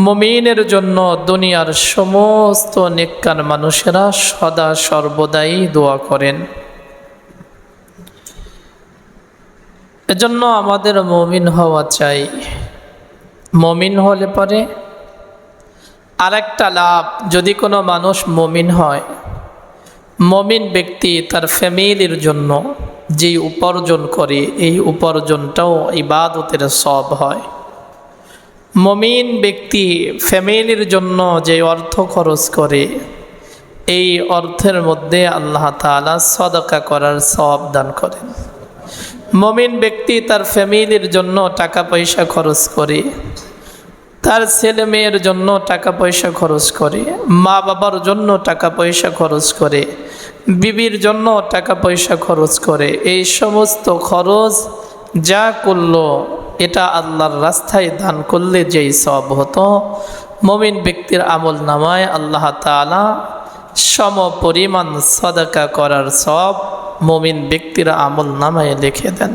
মুমিনের জন্য দুনিয়ার সমস্ত নেককার মানুষেরা সদা সর্বদাই দোয়া করেন। এজন্য আমাদের মুমিন হওয়া চাই। মুমিন হলে পরে আরেকটা লাভ, যদি কোনো মানুষ মুমিন হয়, মুমিন ব্যক্তি তার ফ্যামিলির জন্য যেই উপার্জন করে এই উপার্জনটাও ইবাদতের সওয়াব হয়। মুমিন ব্যক্তি ফ্যামিলির জন্য যে অর্থ খরচ করে এই অর্থের মধ্যে আল্লাহ তাআলা সদকা করার সওয়াব দান করেন। মুমিন ব্যক্তি তার ফ্যামিলির জন্য টাকা পয়সা খরচ করে, তার ছেলে মেয়ের জন্য টাকা পয়সা খরচ করে, মা বাবার জন্য টাকা পয়সা খরচ করে, বিবির জন্য টাকা পয়সা খরচ করে। এই সমস্ত খরচ যা করলো এটা আল্লাহর রাস্তায় দান করলে যেই সওয়াব হতো, মুমিন ব্যক্তির আমল নামায় আল্লাহ তাআলা সম পরিমাণ সদকা করার সওয়াব মুমিন ব্যক্তির আমল নামায় লিখে দেন।